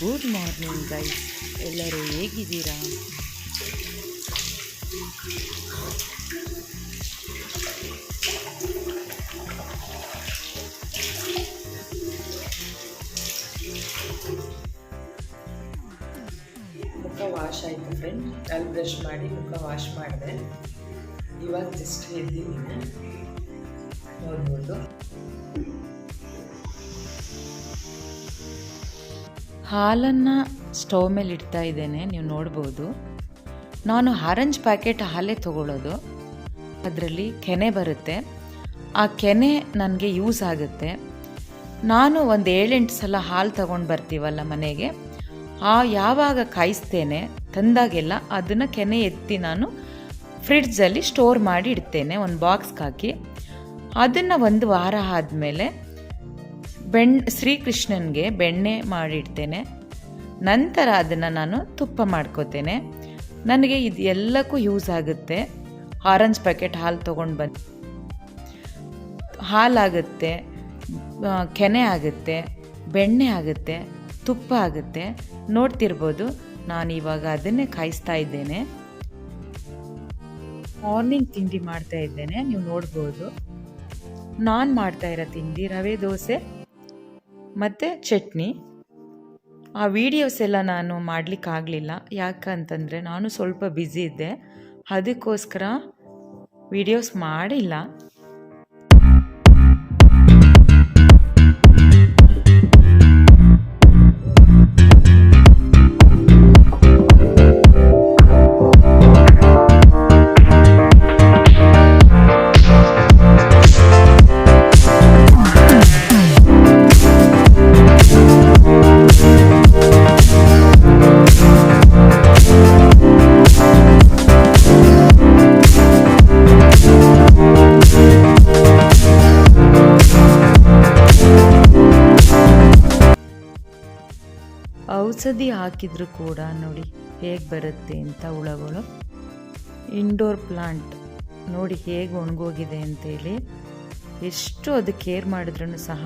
Good morning guys, ಎಲ್ಲರೂ ಹೇಗಿದ್ದೀರಾ? ಮುಖ ವಾಶ್ ಆಯಿತು ಫ್ರೆಂಡ್. ಅಲ್ಲಿ ಬ್ರಷ್ ಮಾಡಿ ಮುಖ ವಾಶ್ ಮಾಡಿದೆ. ಇವಾಗ ಜಸ್ಟ್ ಎದ್ದಿದ್ದೀನಿ, ನೋಡ್ಬೋದು. ಹಾಲನ್ನು ಸ್ಟವ್ ಮೇಲೆ ಇಡ್ತಾ ಇದ್ದೇನೆ, ನೀವು ನೋಡ್ಬೋದು. ನಾನು ಆರೆಂಜ್ ಪ್ಯಾಕೆಟ್ ಹಾಲೇ ತೊಗೊಳ್ಳೋದು. ಅದರಲ್ಲಿ ಕೆನೆ ಬರುತ್ತೆ, ಆ ಕೆನೆ ನನಗೆ ಯೂಸ್ ಆಗುತ್ತೆ. ನಾನು ಒಂದು 7-8 ಸಲ ಹಾಲು ತಗೊಂಡು ಬರ್ತೀವಲ್ಲ ಮನೆಗೆ, ಯಾವಾಗ ಕಾಯಿಸ್ತೇನೆ ತಂದಾಗೆಲ್ಲ ಅದನ್ನು ಕೆನೆ ಎತ್ತಿ ನಾನು ಫ್ರಿಡ್ಜಲ್ಲಿ ಸ್ಟೋರ್ ಮಾಡಿ ಇಡ್ತೇನೆ, ಒಂದು ಬಾಕ್ಸ್ಗೆ ಹಾಕಿ. ಅದನ್ನು ಒಂದು ವಾರ ಆದಮೇಲೆ ಶ್ರೀಕೃಷ್ಣನಿಗೆ ಬೆಣ್ಣೆ ಮಾಡಿಡ್ತೇನೆ. ನಂತರ ಅದನ್ನು ನಾನು ತುಪ್ಪ ಮಾಡ್ಕೋತೇನೆ. ನನಗೆ ಇದು ಎಲ್ಲಕ್ಕೂ ಯೂಸ್ ಆಗುತ್ತೆ. ಆರೆಂಜ್ ಪ್ಯಾಕೆಟ್ ಹಾಲು ತೊಗೊಂಡು ಬಂದು ಹಾಲಾಗುತ್ತೆ, ಕೆನೆ ಆಗುತ್ತೆ, ಬೆಣ್ಣೆ ಆಗುತ್ತೆ, ತುಪ್ಪ ಆಗುತ್ತೆ. ನೋಡ್ತಿರ್ಬೋದು, ನಾನು ಇವಾಗ ಅದನ್ನೇ ಕಾಯಿಸ್ತಾ ಇದ್ದೇನೆ. ಮಾರ್ನಿಂಗ್ ತಿಂಡಿ ಮಾಡ್ತಾ ಇದ್ದೇನೆ, ನೀವು ನೋಡ್ಬೋದು. ನಾನು ಮಾಡ್ತಾ ಇರೋ ತಿಂಡಿ ರವೆ ದೋಸೆ ಮತ್ತು ಚಟ್ನಿ. ಆ ವಿಡಿಯೋಸ್ ಎಲ್ಲ ನಾನು ಮಾಡಲಿಕ್ಕಾಗಲಿಲ್ಲ, ಯಾಕಂತಂದರೆ ನಾನು ಸ್ವಲ್ಪ ಬ್ಯುಸಿ ಇದ್ದೆ, ಅದಕ್ಕೋಸ್ಕರ ವಿಡಿಯೋಸ್ ಮಾಡಿಲ್ಲ. ಔಷಧಿ ಹಾಕಿದರೂ ಕೂಡ ನೋಡಿ ಹೇಗೆ ಬರುತ್ತೆ ಅಂತ ಹುಳಗಳು. ಇಂಡೋರ್ ಪ್ಲಾಂಟ್ ನೋಡಿ ಹೇಗೆ ಒಣಗೋಗಿದೆ ಅಂತೇಳಿ. ಎಷ್ಟು ಅದು ಕೇರ್ ಮಾಡಿದ್ರೂ ಸಹ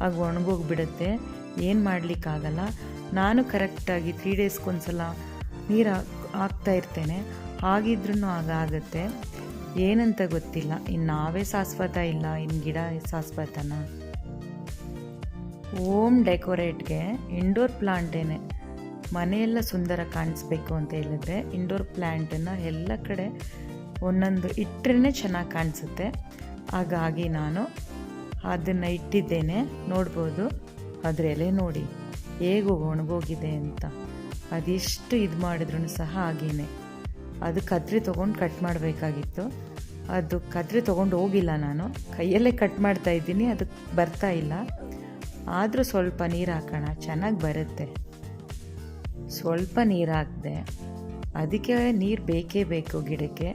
ಆಗ ಒಣಗೋಗಿಬಿಡುತ್ತೆ, ಏನು ಮಾಡಲಿಕ್ಕಾಗಲ್ಲ. ನಾನು ಕರೆಕ್ಟಾಗಿ 3 ಡೇಸ್ಗೊಂದ್ಸಲ ನೀರು ಹಾಕ್ತಾ ಇರ್ತೇನೆ, ಹಾಗಿದ್ರೂ ಆಗುತ್ತೆ. ಏನಂತ ಗೊತ್ತಿಲ್ಲ, ಇನ್ನು ನಾವೇ ಶಾಶ್ವತ ಇಲ್ಲ, ಇನ್ನು ಗಿಡ ಶಾಶ್ವತನ. ಹೋಮ್ ಡೆಕೋರೇಟ್ಗೆ ಇಂಡೋರ್ ಪ್ಲಾಂಟೇನೆ, ಮನೆಯೆಲ್ಲ ಸುಂದರ ಕಾಣಿಸ್ಬೇಕು ಅಂತ ಹೇಳಿದ್ರೆ ಇಂಡೋರ್ ಪ್ಲ್ಯಾಂಟನ್ನು ಎಲ್ಲ ಕಡೆ ಒಂದೊಂದು ಇಟ್ಟರೆ ಚೆನ್ನಾಗಿ ಕಾಣಿಸುತ್ತೆ. ಹಾಗಾಗಿ ನಾನು ಅದನ್ನು ಇಟ್ಟಿದ್ದೇನೆ, ನೋಡ್ಬೋದು. ಅದರ ಎಲೆ ನೋಡಿ ಹೇಗೆ ಒಣಗೋಗಿದೆ ಅಂತ. ಅದೆಷ್ಟು ಇದು ಮಾಡಿದ್ರೂ ಸಹ ಹಾಗೇನೆ. ಅದು ಕತ್ರಿ ತೊಗೊಂಡು ಕಟ್ ಮಾಡಬೇಕಾಗಿತ್ತು, ಅದು ಕತ್ರಿ ತೊಗೊಂಡು ಹೋಗಿಲ್ಲ, ನಾನು ಕೈಯಲ್ಲೇ ಕಟ್ ಮಾಡ್ತಾ ಇದ್ದೀನಿ, ಅದಕ್ಕೆ ಬರ್ತಾ ಇಲ್ಲ. ಆದರೂ ಸ್ವಲ್ಪ ನೀರು ಹಾಕೋಣ, ಚೆನ್ನಾಗಿ ಬರುತ್ತೆ. ಸ್ವಲ್ಪ ನೀರು ಹಾಕಿದೆ, ಅದಕ್ಕೆ ನೀರು ಬೇಕೇ ಬೇಕು ಗಿಡಕ್ಕೆ.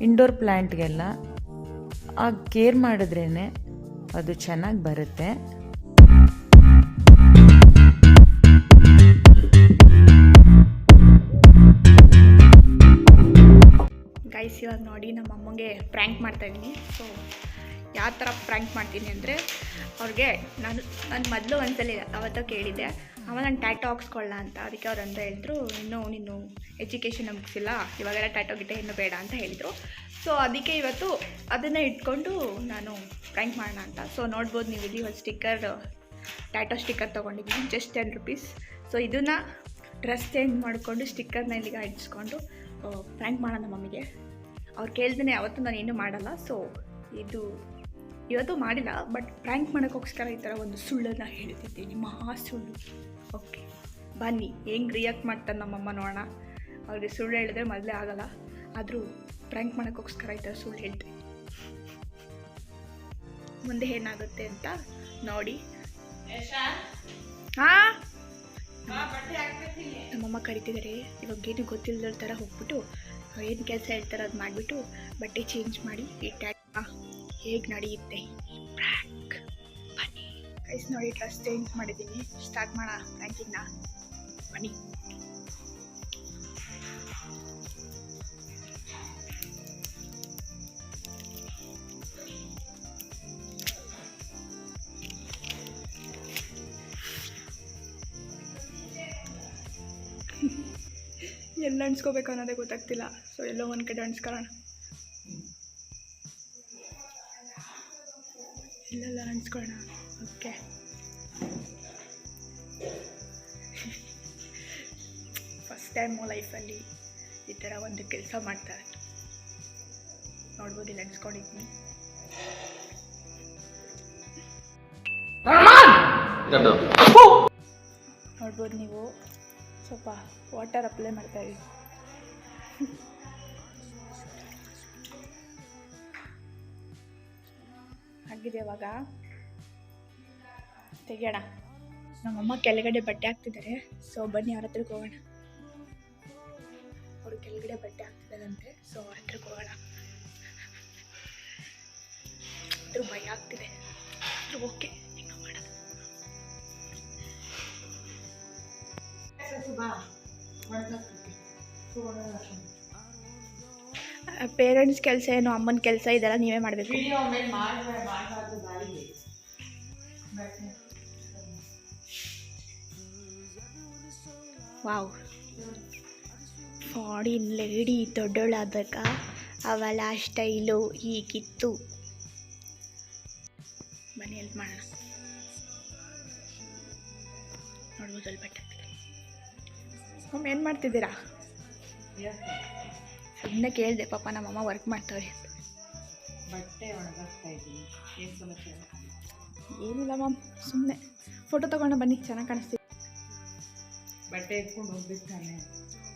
ಇಂಡೋರ್ ಪ್ಲ್ಯಾಂಟ್ಗೆಲ್ಲ ಆ ಕೇರ್ ಮಾಡಿದ್ರೇ ಅದು ಚೆನ್ನಾಗಿ ಬರುತ್ತೆ. ಗೈಸ್, ಇವಾಗ ನೋಡಿ ನಮ್ಮ ಅಮ್ಮಂಗೆ ಪ್ರ್ಯಾಂಕ್ ಮಾಡ್ತಾಯಿದ್ದೀನಿ. ಸೊ ಯಾವ ಥರ ಪ್ರ್ಯಾಂಕ್ ಮಾಡ್ತೀನಿ ಅಂದರೆ, ಅವ್ರಿಗೆ ನಾನು ಮೊದಲು ಒಂದ್ಸಲ ಅವತ್ತು ಕೇಳಿದ್ದೆ, ಅವ ನಾನು ಟ್ಯಾಟೋ ಹಾಕ್ಸ್ಕೊಳ್ಳ ಅಂತ. ಅದಕ್ಕೆ ಅವ್ರು ಅಂತ ಹೇಳಿದ್ರು, ನೀನು ಎಜುಕೇಷನ್ ಮುಗಿಸಿಲ್ಲ, ಇವಾಗೆಲ್ಲ ಟ್ಯಾಟೋ ಗಿಟ್ಟ ಇನ್ನೂ ಬೇಡ ಅಂತ ಹೇಳಿದರು. ಸೊ ಅದಕ್ಕೆ ಇವತ್ತು ಅದನ್ನು ಇಟ್ಕೊಂಡು ನಾನು ಪ್ರ್ಯಾಂಕ್ ಮಾಡೋಣ ಅಂತ. ಸೊ ನೋಡ್ಬೋದು ನೀವು, ಇಲ್ಲಿ ಒಂದು ಟ್ಯಾಟೋ ಸ್ಟಿಕ್ಕರ್ ತೊಗೊಂಡಿದ್ದೀನಿ, ಜಸ್ಟ್ 10 rupees. ಸೊ ಇದನ್ನು ಡ್ರೆಸ್ ಚೇಂಜ್ ಮಾಡಿಕೊಂಡು ಸ್ಟಿಕ್ಕರ್ನ ಇಲ್ಲಿಗೆ ಅಂಟಿಸ್ಕೊಂಡು ಪ್ರ್ಯಾಂಕ್ ಮಾಡೋಣ ಮಮ್ಮಿಗೆ. ಅವ್ರು ಕೇಳ್ದೇ ಯಾವತ್ತೂ ನಾನು ಏನೂ ಮಾಡಲ್ಲ. ಸೊ ಇದು ಇವತ್ತು ಮಾಡಿಲ್ಲ, ಬಟ್ ಪ್ರ್ಯಾಂಕ್ ಮಾಡೋಕ್ಕೋಸ್ಕರ ಈ ಥರ ಒಂದು ಸುಳ್ಳನ್ನು ಹೇಳ್ತಿದ್ದೀನಿ, ಮಹಾ ಸುಳ್ಳು. ಓಕೆ ಬನ್ನಿ, ಹೆಂಗೆ ರಿಯಾಕ್ಟ್ ಮಾಡ್ತಾರೆ ನಮ್ಮಮ್ಮ ನೋಡೋಣ. ಅವ್ರಿಗೆ ಸುಳ್ಳು ಹೇಳಿದ್ರೆ ಮೊದಲೇ ಆಗಲ್ಲ, ಆದರೂ ಪ್ರ್ಯಾಂಕ್ ಮಾಡೋಕ್ಕೋಸ್ಕರ ಈ ಥರ ಸುಳ್ಳು ಹೇಳ್ತೀನಿ. ಮುಂದೆ ಏನಾಗುತ್ತೆ ಅಂತ ನೋಡಿ. ಹಾಂ, ನಮ್ಮಮ್ಮ ಕರಿತಿದ್ದಾರೆ. ಇವಾಗ ಏನು ಗೊತ್ತಿಲ್ಲದ ಥರ ಹೋಗ್ಬಿಟ್ಟು ಏನು ಕೆಲಸ ಹೇಳ್ತಾರೆ ಅದು ಮಾಡಿಬಿಟ್ಟು ಬಟ್ಟೆ ಚೇಂಜ್ ಮಾಡಿ ಈ ಹೇಗೆ ನಡೆಯುತ್ತೆ ಪ್ರ್ಯಾಂಕ್ ಬನ್ನಿ. ಗೈಸ್ ನೋಡಿ, ಡ್ರೆಸ್ ಚೇಂಜ್ ಮಾಡಿದ್ದೀನಿ, ಸ್ಟಾರ್ಟ್ ಮಾಡೋಣ ಪ್ರ್ಯಾಂಕಿಂಗ್ನ, ಬನ್ನಿ. ಎಲ್ಲ ಅಣಿಸ್ಕೋಬೇಕು ಅನ್ನೋದೇ ಗೊತ್ತಾಗ್ತಿಲ್ಲ. ಸೊ ಎಲ್ಲೋ ಒಂದು ಕಡೆ ಅಣಿಸ್ಕೊಳ್ಳೋಣ. ಇಲ್ಲೆಲ್ಲ ಅಣಿಸ್ಕೊಳ್ಳೋಣ. ಓಕೆ, ಫಸ್ಟ್ ಟೈಮು ಲೈಫಲ್ಲಿ ಈ ಥರ ಒಂದು ಕೆಲಸ ಮಾಡ್ತಾರೆ. ನೋಡ್ಬೋದು, ಇಲ್ಲಿ ಅಣಿಸ್ಕೊಂಡಿದ್ದೀನಿ. ನೋಡ್ಬೋದು ನೀವು, ಸ್ವಲ್ಪ ವಾಟರ್ ಅಪ್ಲೈ ಮಾಡ್ತಾ ಇದ್ದೀವಿ. ಆಗಿದೆ. ಇವಾಗ ತೆಗಿಯೋಣ. ನಮ್ಮಮ್ಮ ಕೆಳಗಡೆ ಬಟ್ಟೆ ಹಾಕ್ತಿದ್ದಾರೆ. ಸೊ ಬನ್ನಿ ಅವ್ರ ಹತ್ರಕ್ಕೆ ಹೋಗೋಣ. ಅವರು ಕೆಳಗಡೆ ಬಟ್ಟೆ ಹಾಕ್ತಿದ್ದಾರಂತೆ. ಸೊ ಅವ್ರ ಹತ್ರಕ್ಕೆ ಹೋಗೋಣ. ಅದ್ರ ಭಯ ಆಗ್ತಿದೆ. ಓಕೆ, ಇನ್ನೂ ಮಾಡೋದು. ಪೇರೆಂಟ್ಸ್ ಕೆಲಸ ಏನು, ಅಮ್ಮನ ಕೆಲಸ ಇದೆಲ್ಲ ನೀವೇ ಮಾಡಬೇಕು. ವಾವ್, ಫಾರಿನ್ ಲೇಡಿ ದೊಡ್ಡೋಳಾಗಬೇಕಾ, ಅವಳ ಸ್ಟೈಲು ಹೀಗಿತ್ತು. ಬನ್ನಿ ಹೆಲ್ಪ್ ಮಾಡೋಣ. ನೋಡ್ಬೋದು ಅಲ್ಲಿ ಬಟ್ಟೆ. ಮಮ್ಮ ಏನು ಮಾಡ್ತಿದ್ದೀರಾ? ಸುಮ್ಮನೆ ಕೇಳಿದೆ, ಪಾಪ ನಮ್ಮಮ್ಮ ವರ್ಕ್ ಮಾಡ್ತಾವ್ರೆ. ಬಟ್ಟೆ ಒಣಗಾಕ್ತಾ ಇದ್ದೀನಿ. ಏನು ಸಮಸ್ಯೆ? ಏನಿಲ್ಲ ಮ್ಯಾಮ್, ಸುಮ್ಮನೆ ಫೋಟೋ ತೊಗೊಂಡು ಬನ್ನಿ, ಚೆನ್ನಾಗಿ ಕಾಣಿಸ್ತೀವಿ. ಬಟ್ಟೆ ಎತ್ಕೊಂಡು ಹೋಗ್ಬೇಕು ತಾನೆ,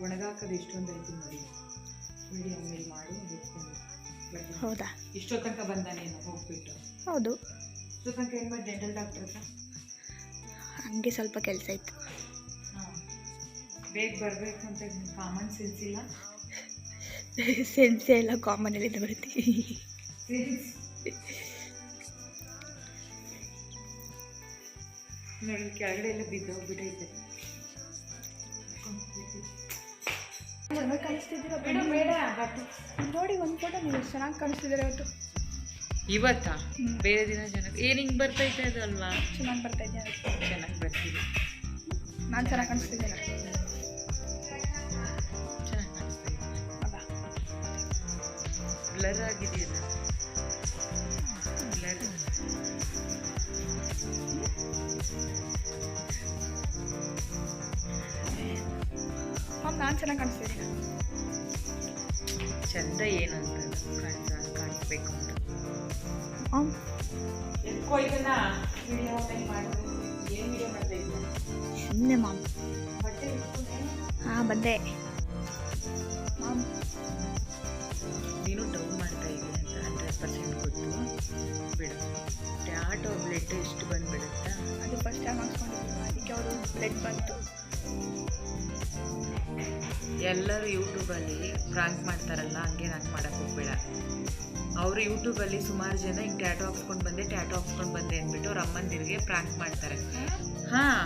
ಒಣಗಾಕೋದು ಇಷ್ಟೊಂದು ಐತಿ ನೋಡಿ. ವಿಡಿಯೋ ಮೇಲೆ ಮಾಡಿ ಎತ್ಕೊಂಡು. ಹೌದಾ? ಇಷ್ಟೋ ತನಕ ಬಂದ ನೀನು ಹೋಗ್ಬಿಟ್ಟು? ಹೌದು. ಇಷ್ಟೋ ತನಕ ಏನು ಮಾಡಿ ಡೆಂಟಲ್ ಡಾಕ್ಟರ್ ಹತ್ರ? ಹಂಗೆ ಸ್ವಲ್ಪ ಕೆಲಸ ಇತ್ತು. ಹಾಂ, ಬೇಗ ಬರಬೇಕು ಅಂತ ಕಾಮನ್ ಸೆನ್ಸ್ ಇಲ್ಲ. ಸೆನ್ಸೇ ಎಲ್ಲ ಕಾಮನ್ ಎಲ್ಲಿಂದ ಬರುತ್ತೆ? ನೋಡಿ, ಕೆಳಗಡೆ ಎಲ್ಲ ಬಿದ್ದೋಗ್ಬಿಟ್ಟೈತೆ. ಚೆನ್ನಾಗಿ ಕಾಣಿಸ್ತಿದ್ದೀರಾ? ಬೇಡ ಬೇಡ, ಬಟ್ಟೆ ನೋಡಿ ಒಂದು ಫೋಟೋ ನೀವು ಚೆನ್ನಾಗಿ ಕಾಣಿಸ್ತಿದ್ದೀರಾ ಇವತ್ತು. ಇವತ್ತಾ? ಬೇರೆ ದಿನ ಚೆನ್ನಾಗಿ ಏನು ಹಿಂಗೆ ಬರ್ತೈತೆ ಅದು ಅಲ್ವಾ? ಚೆನ್ನಾಗಿ ಬರ್ತಾಯಿದ್ದೆ. ಚೆನ್ನಾಗಿ ಬರ್ತೀವಿ. ನಾನು ಚೆನ್ನಾಗಿ ಕಾಣಿಸ್ತಿದ್ದೇನೆ. ಚೆನ್ನಾಗಿ ಕಾಣಿಸ್ತೀವಿ. ಹೌದಾ? ಬ್ಲರ್ ಆಗಿದೆಯಲ್ಲ, ಬ್ಲರ್. ಮ್ಯಾಮ್, ನಾನು ಚೆನ್ನಾಗಿ ಕಾಣಿಸ್ತಿದ್ದೀನಿ. ಚಂದ ಏನು ಅಂತ ಕಾಣಿಸ್ಬೇಕು ಅಂತ. ಮ್ಯಾಮ್ ಎಲ್ಕೋ ಇದನ್ನ ವಿಡಿಯೋ ಮಾಡಿದ್ರೆ ಏನು ವಿಡಿಯೋ ಮಾಡ್ತಾ ಇದ್ದೆ? ಸುಮ್ಮನೆ ಮ್ಯಾಮ್. ಬಟ್ಟೆ ಇಟ್ಕೊಂಡೆ. ಹಾಂ, ಬಂದೆ ಮ್ಯಾಮ್. ನೀನು ಡೌನ್ ಮಾಡ್ತಾ ಇದೀಯ ಅಂತ 100% ಗೊತ್ತು. ಬಿಡು, ಟ್ಯಾಟೋ ಬ್ಲಡ್ ಎಷ್ಟು ಬಂದುಬಿಡುತ್ತಾ? ಅದು ಫಸ್ಟ್ ಟೈಮ್ ಹಾಕ್ಸ್ಕೊಂಡಿದ್ದೀನಿ, ಅದಕ್ಕೆ ಅವರು ಬ್ಲಡ್ ಬಂತು. ಎಲ್ಲರೂ ಯೂಟ್ಯೂಬಲ್ಲಿ ಪ್ರಾಂಕ್ ಮಾಡ್ತಾರಲ್ಲ, ಹಂಗೆ ನಂಗೆ ಮಾಡೋಕ್ಕೆ ಹೋಗ್ಬೇಡ. ಅವರು ಯೂಟ್ಯೂಬಲ್ಲಿ ಸುಮಾರು ಜನ ಹಿಂಗೆ ಟ್ಯಾಟೋ ಹಾಕ್ಸ್ಕೊಂಡು ಬಂದೆ ಅಂದ್ಬಿಟ್ಟು ಅವ್ರ ಅಮ್ಮಂದಿರಿಗೆ ಪ್ರಾಂಕ್ ಮಾಡ್ತಾರೆ. ಹಾಂ,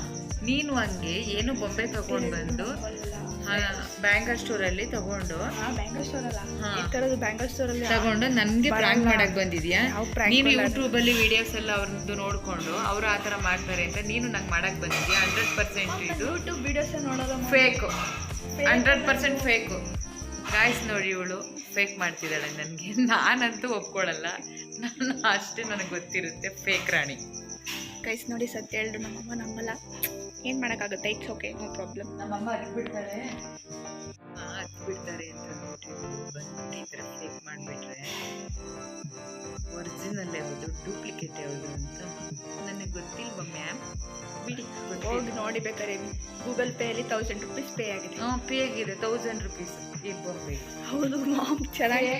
ನೀನು ಹಂಗೆ ಏನು ಬೊಂಬೆ ತೊಗೊಂಡು ಬಂದು ಬ್ಯಾಂಗಲ್ ಸ್ಟೋರಲ್ಲಿ ತಗೊಂಡು ತಗೊಂಡು ನನಗೆ ಪ್ರಾಂಕ್ ಮಾಡಕ್ಕೆ ಬಂದಿದ್ಯಾ? ನೀನು ಯೂಟ್ಯೂಬಲ್ಲಿ ವಿಡಿಯೋಸ್ ಎಲ್ಲ ಅವ್ರದ್ದು ನೋಡಿಕೊಂಡು ಅವರು ಆ ಥರ ಮಾಡ್ತಾರೆ ಅಂತ ನೀನು ನಂಗೆ ಮಾಡಕ್ಕೆ ಬಂದಿದ್ಯಾ? 100% ಇದು ಯೂಟ್ಯೂಬ್ ವಿಡಿಯೋಸ್ ನೋಡೋದು ಫೇಕು, 100% ಫೇಕು. ಗಾಯ್ಸ್ ನೋಡಿ, ಇವಳು ಫೇಕ್ ಮಾಡ್ತಿದ್ದಾಳೆ ನನಗೆ. ನಾನಂತೂ ಒಪ್ಕೊಳ್ಳಲ್ಲ, ನಾನು ಅಷ್ಟೇ ನನಗೆ ಗೊತ್ತಿರುತ್ತೆ. ಫೇಕ್ ರಾಣಿ. ಗೈಸ್ ನೋಡಿ, ಸತ್ಯ ಹೇಳಿದ್ರು ನಮ್ಮಮ್ಮ ನಂಬಲ್ಲ. ಏನು ಮಾಡೋಕ್ಕಾಗುತ್ತೆ? It's okay, no problem. ನಮ್ಮಮ್ಮ ಹತ್ಬಿಡ್ತಾರೆ ಅಂತ ಅಂದ್ಬಿಟ್ಟು ಬಂದ್ಬಿಟ್ಟು ಈ ಥರ ಫೇಕ್ ಮಾಡಿಬಿಟ್ರೆ ಒರಿಜಿನಲ್ ಯಾವುದು ಡೂಪ್ಲಿಕೇಟ್ ಯಾವುದು ಅಂತ ನನಗೆ ಗೊತ್ತಿಲ್ವ ಮ್ಯಾಮ್? ಬಿಡಿ, ಹೋಗಿ ನೋಡಿ ಬೇಕಾದ್ರೆ ಗೂಗಲ್ ಪೇಯಲ್ಲಿ 1000 ರೂಪೀಸ್ ಪೇ ಆಗಿದೆ. ಪೇ ಆಗಿದೆ 1000 ರೂಪೀಸ್ ಈ ಬೊಂಬೆ. ಹೌದು ಮ್ಯಾಮ್, ಚೆನ್ನಾಗಿ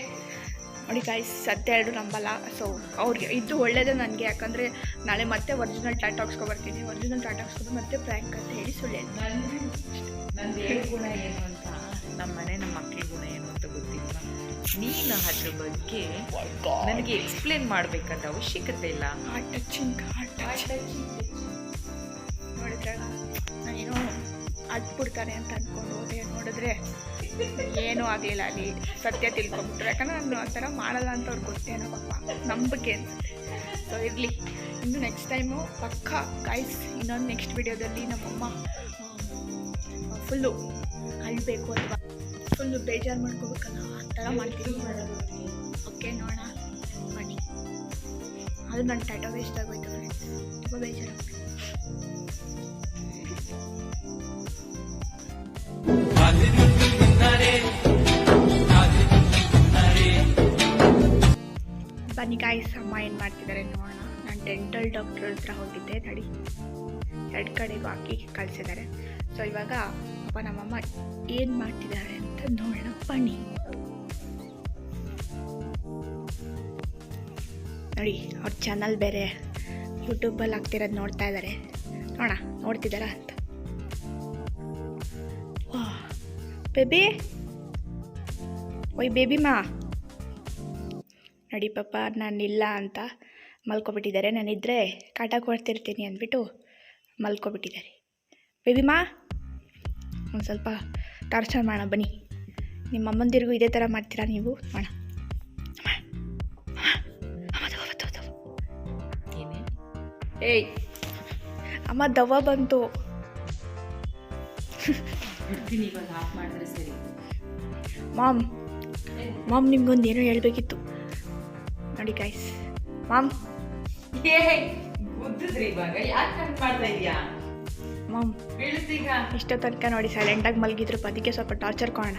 ನೋಡಿ ಗಾಯ್ಸ್, ಸತ್ಯ ಎರಡು ನಂಬಲ್ಲ. ಸೊ ಅವ್ರಿಗೆ ಇದು ಒಳ್ಳೇದೇ ನನಗೆ, ಯಾಕಂದರೆ ನಾಳೆ ಮತ್ತೆ ಒರಿಜಿನಲ್ ಟ್ಯಾಟೂ ಹಾಕ್ಸ್ಕೊಬರ್ತೀನಿ. ಒರಿಜಿನಲ್ ಟ್ಯಾಟೂ ಹಾಕ್ಸ್ಕೊಂಡು ಮತ್ತೆ ಪ್ರ್ಯಾಂಕ್ ಅಂತ ಹೇಳಿ ಸುಳ್ಳು. ನಂದು ಏನು ಗುಣ ಏನು ಅಂತ, ನಮ್ಮ ಮನೆ ನಮ್ಮ ಮಕ್ಕಳ ಗುಣ ಏನು ಅಂತ ಗೊತ್ತಿಲ್ಲ. ನೀನು ಅದ್ರ ಬಗ್ಗೆ ನನಗೆ ಎಕ್ಸ್ಪ್ಲೇನ್ ಮಾಡಬೇಕಂತ ಅವಶ್ಯಕತೆ ಇಲ್ಲ. ಹಾರ್ಟ್ ಟಚಿಂಗ್ ನೋಡಿದ್ರೆ ನಾನೇನೋ ಅಡ್ಬಿಡ್ತಾರೆ ಅಂತ ಅಂದ್ಕೊಂಡು ಹೋದೆ. ನೋಡಿದ್ರೆ ಏನೂ ಆಗಲಿಲ್ಲ. ಅಲ್ಲಿ ಸತ್ಯ ತಿಳ್ಕೊಂಬಿಟ್ರು. ಯಾಕಂದರೆ ನಾನು ಆ ಥರ ಮಾಡಲ್ಲ ಅಂತ ಅವ್ರಿಗೆ ಗೊತ್ತೇನೋ ಪಾಪ, ನಂಬಿಕೆ ಅನ್ಸುತ್ತೆ. ಸೊ ಇರಲಿ, ಇನ್ನು ನೆಕ್ಸ್ಟ್ ಟೈಮು ಪಕ್ಕ ಗೈಸ್, ಇನ್ನೊಂದು ನೆಕ್ಸ್ಟ್ ವಿಡಿಯೋದಲ್ಲಿ ನಮ್ಮಮ್ಮ ಫುಲ್ಲು ಅಳಬೇಕು ಅಥವಾ ಫುಲ್ಲು ಬೇಜಾರು ಮಾಡ್ಕೋಬೇಕಲ್ಲ ಆ ಥರ ಮಾಡ್ತೀನಿ. ಓಕೆ ನೋಡೋಣ ಬನ್ನಿ. ಅದು ನನ್ನ ಟ್ಯಾಟೋ ವೇಸ್ಟ್ ಆಗೋಯ್ತು ಫ್ರೆಂಡ್ಸ್, ತುಂಬ ಬೇಜಾರು. ಬನ್ನಿ ಗಾಯ್ಸ್, ಅಮ್ಮ ಏನು ಮಾಡ್ತಿದ್ದಾರೆ ನೋಡೋಣ. ನಾನು ಡೆಂಟಲ್ ಡಾಕ್ಟರ್ ಹತ್ರ ಹೋಗಿದ್ದೆ, ನಡಿ 2 ಕಡೆಗೂ ಹಾಕಿ ಕಳಿಸಿದ್ದಾರೆ. ಸೊ ಇವಾಗ ಅಪ್ಪ ನಮ್ಮಮ್ಮ ಏನು ಮಾಡ್ತಿದ್ದಾರೆ ಅಂತ ನೋಡೋಣ ಬನ್ನಿ. ನೋಡಿ ಅವ್ರ ಚಾನಲ್ ಬೇರೆ ಯೂಟ್ಯೂಬಲ್ಲಿ ಹಾಕ್ತಿರೋದು ನೋಡ್ತಾ ಇದ್ದಾರೆ, ನೋಡ್ತಿದ್ದಾರಾ ಅಂತ. ವಾ ಬೇಬಿ, ಓಯ್ ಬೇಬಿ ಮಾ ನೋಡಿ ಪಾಪ ನಾನಿಲ್ಲ ಅಂತ ಮಲ್ಕೊಬಿಟ್ಟಿದ್ದಾರೆ. ನಾನಿದ್ದರೆ ಕಾಟ ಕೊಡ್ತಿರ್ತೀನಿ ಅಂದ್ಬಿಟ್ಟು ಮಲ್ಕೊಬಿಟ್ಟಿದ್ದಾರೆ. ಬೇಬಿ ಮಾ ಒಂದು ಸ್ವಲ್ಪ ಟಾರ್ಚರ್ ಮಾಡೋಣ ಬನ್ನಿ. ನಿಮ್ಮ ಅಮ್ಮಂದಿರಿಗೂ ಇದೇ ಥರ ಮಾಡ್ತೀರಾ ನೀವು? ಮಾಡೋಣ. ಏಯ್ ಅಮ್ಮ ದವ್ವ ಬಂತು. ಮಾಮ್ ನಿಮ್ಗೊಂದು ಏನೋ ಹೇಳ್ಬೇಕಿತ್ತು ನೋಡಿ ಗೈಸ್. ಮಾಮ್ ಮಾಮ್ ಇಷ್ಟೋ ತನಕ ನೋಡಿ ಸೈಲೆಂಟಾಗಿ ಮಲಗಿದ್ರು, ಅದಕ್ಕೆ ಸ್ವಲ್ಪ ಟಾರ್ಚರ್ ಕೊಡೋಣ.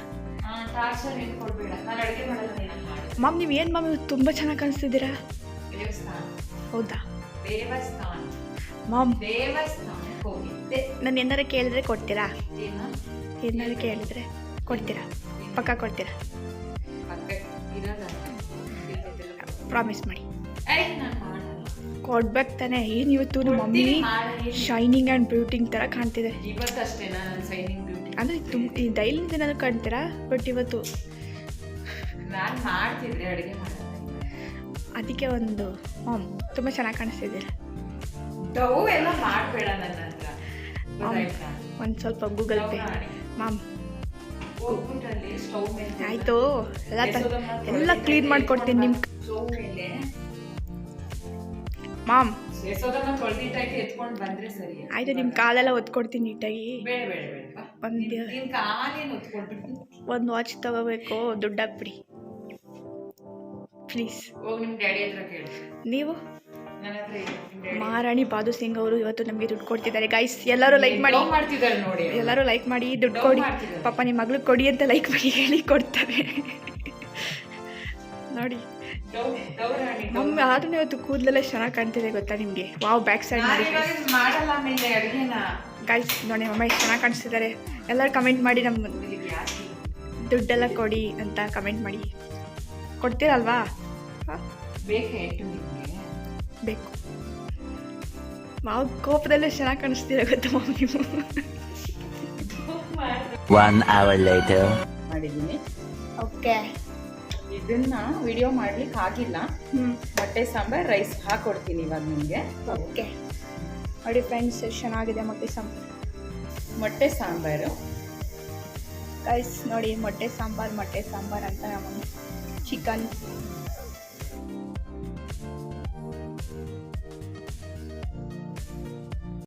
ಮಾಮ್ ನೀವು ಏನು ಮಾಮ್ ಇವತ್ತು ತುಂಬ ಚೆನ್ನಾಗಿ ಕಾಣಿಸ್ತಿದ್ದೀರಾ. ಹೌದಾ ಮಾಮ್? ನಾನು ಏನಾರು ಕೇಳಿದ್ರೆ ಕೊಡ್ತೀರಾ? ಏನಾರು ಕೇಳಿದ್ರೆ ಕೊಡ್ತೀರಾ? ಪಕ್ಕ ಕೊಡ್ತೀರಾ? ಪ್ರಾಮಿಸ್ ಮಾಡಿ. ಕೊಡ್ಬೇಕು ತಾನೆ. ಏನು ಇವತ್ತು ನಮ್ಮ ಮಮ್ಮಿ ಶೈನಿಂಗ್ ಆ್ಯಂಡ್ ಬ್ಯೂಟಿಂಗ್ ಥರ ಕಾಣ್ತಿದೆ. ಅಂದರೆ ಡೈಲಿ ದಿನ ಕಾಣ್ತೀರಾ, ಬಟ್ ಇವತ್ತು ಅದಕ್ಕೆ ಒಂದು ಮಾಮ್ ತುಂಬ ಚೆನ್ನಾಗಿ ಕಾಣಿಸ್ತಿದ್ದೀರ. ಒಂದು ಸ್ವಲ್ಪ ಗೂಗಲ್ ಪೇ ಮಾಮ್. ಆಯಿತು, ಎಲ್ಲ ಕ್ಲೀನ್ ಮಾಡಿಕೊಡ್ತೀನಿ ನಿಮ್ಮ ಮಾಮ್. ಆಯಿತು, ನಿಮ್ಮ ಕಾಲೆಲ್ಲ ಒತ್ಕೊಡ್ತೀನಿ ನೀಟಾಗಿ. ಒಂದು ವಾಚ್ ತಗೋಬೇಕು, ದುಡ್ಡು ಹಾಕ್ಬಿಡಿ ಪ್ಲೀಸ್. ನೀವು ಮಹಾರಾಣಿ ಬಾದು ಸಿಂಗ್ ಅವರು ಇವತ್ತು ನಮಗೆ ದುಡ್ಡು ಕೊಡ್ತಿದ್ದಾರೆ ಗೈಸ್. ಎಲ್ಲರೂ ಲೈಕ್ ಮಾಡಿ, ಎಲ್ಲರೂ ಲೈಕ್ ಮಾಡಿ, ದುಡ್ಡು ಕೊಡಿ ಪಾಪ. ನಿಮ್ಮ ಮಗಳಿಗೆ ಕೊಡಿ ಅಂತ ಲೈಕ್ ಮಾಡಿ ಹೇಳಿ ಕೊಡ್ತಾರೆ ನೋಡಿ. ನಮ್ಮ ಆದ್ರೂ ಇವತ್ತು ಕೂದಲೆಲ್ಲ ಚೆನ್ನಾಗಿ ಕಾಣ್ತಿದೆ ಗೊತ್ತಾ ನಿಮಗೆ? ವಾವ್, ಬ್ಯಾಕ್ ಸೈಡ್ ಮಾಡಿ ಗೈಸ್. ನೋಡಿ ಮಮ್ಮ ಎಷ್ಟು ಚೆನ್ನಾಗಿ ಕಾಣಿಸ್ತಿದ್ದಾರೆ. ಎಲ್ಲರೂ ಕಮೆಂಟ್ ಮಾಡಿ ನಮ್ಮ ದುಡ್ಡೆಲ್ಲ ಕೊಡಿ ಅಂತ ಕಮೆಂಟ್ ಮಾಡಿ. ಕೊಡ್ತೀರಲ್ವಾ? ಬೇಕು. ಮಾವು ಕೋಪದಲ್ಲೇ ಚೆನ್ನಾಗಿ ಕಾಣಿಸ್ತೀರ ಗೊತ್ತಾ ಮಾವು ನೀವು? 1 hour later ಮಾಡಿದ್ದೀನಿ. ಓಕೆ, ಇದನ್ನ ವಿಡಿಯೋ ಮಾಡ್ಲಿಕ್ಕೆ ಆಗಿಲ್ಲ. ಮೊಟ್ಟೆ ಸಾಂಬಾರ್ ರೈಸ್ ಹಾಕೊಡ್ತೀನಿ ಇವಾಗ ನಿಮಗೆ. ಓಕೆ ನೋಡಿ ಫ್ರೆಂಡ್ಸ್, ಚೆನ್ನಾಗಿದೆ ಮೊಟ್ಟೆ ಸಾಂಬಾರು. ಮೊಟ್ಟೆ ಸಾಂಬಾರು ಗೈಸ್ ನೋಡಿ, ಮೊಟ್ಟೆ ಸಾಂಬಾರು ಅಂತ ನಮ್ಮ ಚಿಕನ್